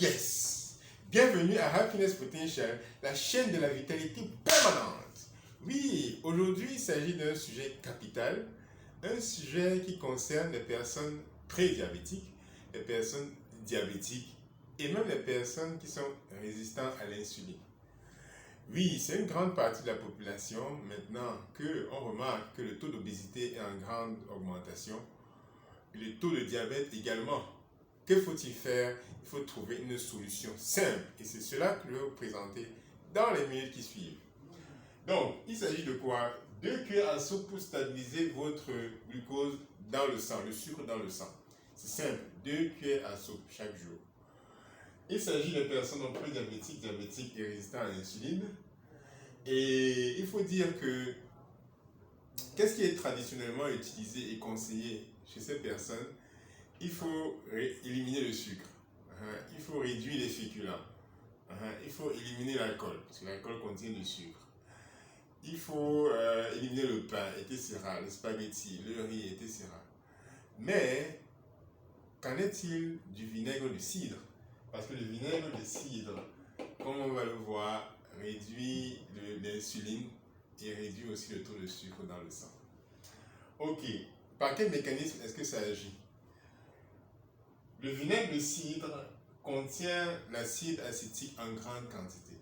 Yes! Bienvenue à Happiness Potential, la chaîne de la vitalité permanente. Oui, aujourd'hui il s'agit d'un sujet capital, un sujet qui concerne les personnes prédiabétiques, les personnes diabétiques et même les personnes qui sont résistantes à l'insuline. Oui, c'est une grande partie de la population maintenant qu'on remarque que le taux d'obésité est en grande augmentation, le taux de diabète également. Que faut-il faire? Il faut trouver une solution simple et c'est cela que je vais vous présenter dans les minutes qui suivent. Donc, il s'agit de quoi? 2 cuillères à soupe pour stabiliser votre glucose dans le sang, le sucre dans le sang. C'est simple, 2 cuillères à soupe chaque jour. Il s'agit de personnes prédiabétiques, diabétiques et résistantes à l'insuline. Et il faut dire que qu'est-ce qui est traditionnellement utilisé et conseillé chez ces personnes? Il faut éliminer le sucre, il faut réduire les féculents, il faut éliminer l'alcool, parce que l'alcool contient du sucre. Il faut éliminer le pain, etc., le spaghetti, le riz, etc. Mais, qu'en est-il du vinaigre de cidre? Parce que le vinaigre de cidre, comme on va le voir, réduit l'insuline et réduit aussi le taux de sucre dans le sang. Ok, par quel mécanisme est-ce que ça agit? Le vinaigre de cidre contient l'acide acétique en grande quantité.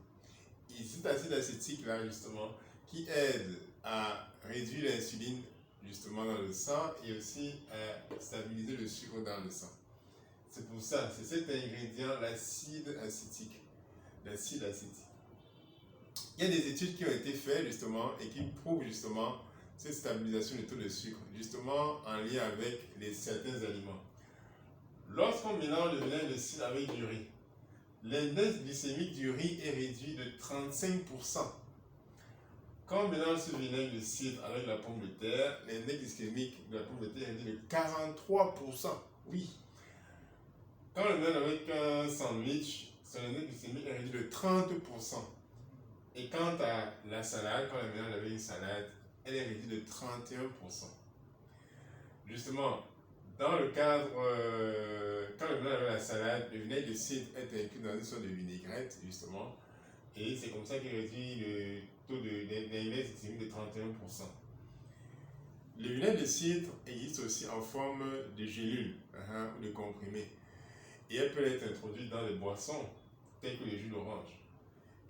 Et cet acide acétique-là, justement, qui aide à réduire l'insuline, justement, dans le sang et aussi à stabiliser le sucre dans le sang. C'est pour ça, c'est cet ingrédient, l'acide acétique. L'acide acétique. Il y a des études qui ont été faites, justement, et qui prouvent, justement, cette stabilisation du taux de sucre, justement, en lien avec certains aliments. Lorsqu'on mélange le vinaigre de cidre avec du riz, l'index glycémique du riz est réduit de 35%. Quand on mélange ce vinaigre de cidre avec la pomme de terre, l'index glycémique de la pomme de terre est réduit de 43%. Oui. Quand on le mélange avec un sandwich, son index glycémique est réduit de 30%. Et quant à la salade, quand on le mélange avec une salade, elle est réduite de 31%. Justement, dans le cadre, quand le mélange avec la salade, le vinaigre de cidre est inclus dans une sorte de vinaigrette, justement, et c'est comme ça qu'il réduit le taux d'index glycémique de 31%. Le vinaigre de cidre existe aussi en forme de gélule ou de comprimé, et elle peut être introduite dans les boissons, telles que le jus d'orange.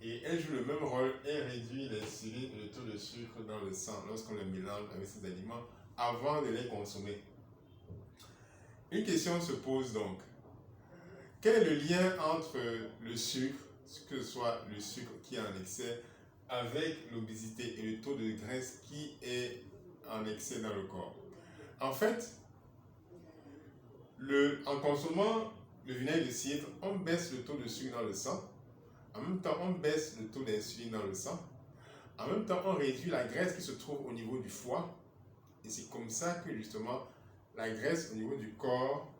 Et elle joue le même rôle, elle réduit l'insuline et le taux de sucre dans le sang lorsqu'on le mélange avec ces aliments avant de les consommer. Une question se pose donc. Quel est le lien entre le sucre, que ce soit le sucre qui est en excès, avec l'obésité et le taux de graisse qui est en excès dans le corps? En fait, en consommant le vinaigre de cidre, on baisse le taux de sucre dans le sang. En même temps, on baisse le taux d'insuline dans le sang. En même temps, on réduit la graisse qui se trouve au niveau du foie. Et c'est comme ça que justement, la graisse au niveau du corps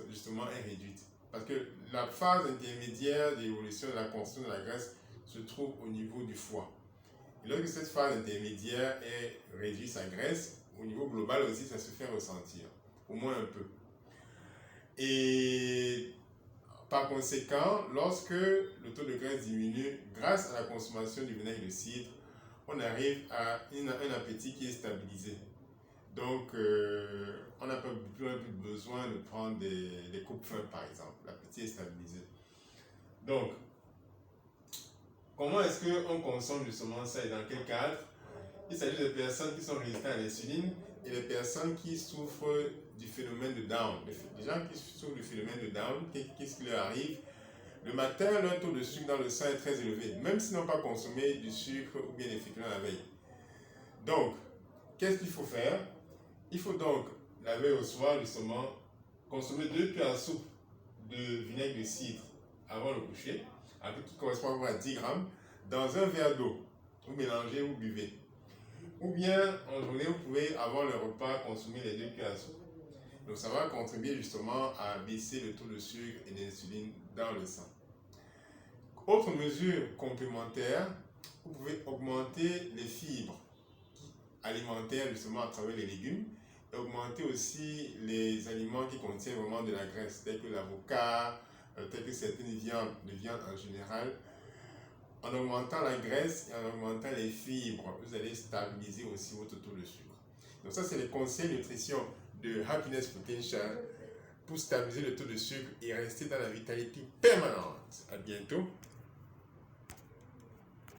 justement est réduite. Parce que la phase intermédiaire d'évolution de la construction de la graisse se trouve au niveau du foie. Et lorsque cette phase intermédiaire est réduite, sa graisse, au niveau global aussi, ça se fait ressentir. Au moins un peu. Et par conséquent, lorsque le taux de graisse diminue grâce à la consommation du vinaigre de cidre, on arrive à un appétit qui est stabilisé. Donc, on n'a pas plus besoin de prendre des coupes-faim, par exemple. L'appétit est stabilisé. Donc, comment est-ce qu'on consomme justement ça et dans quel cadre? Il s'agit de personnes qui sont résistantes à l'insuline et des personnes qui souffrent du phénomène de Down. Les gens qui souffrent du phénomène de Down, qu'est-ce qui leur arrive? Le matin, leur taux de sucre dans le sang est très élevé, même s'ils n'ont pas consommé du sucre ou bien des féculents la veille. Donc, qu'est-ce qu'il faut faire? Il faut donc, la veille au soir, justement, consommer 2 cuillères à soupe de vinaigre de cidre avant le coucher, qui correspond à 10 grammes, dans un verre d'eau. Vous mélangez, vous buvez. Ou bien, en journée, vous pouvez, avant le repas, consommer les 2 cuillères à soupe. Donc, ça va contribuer justement à baisser le taux de sucre et d'insuline dans le sang. Autre mesure complémentaire, vous pouvez augmenter les fibres alimentaires justement à travers les légumes et augmenter aussi les aliments qui contiennent vraiment de la graisse, tels que l'avocat, telles que certaines viandes, les viandes en général, en augmentant la graisse et en augmentant les fibres, vous allez stabiliser aussi votre taux de sucre. Donc ça, c'est les conseils nutrition de Happiness Potential pour stabiliser le taux de sucre et rester dans la vitalité permanente. À bientôt.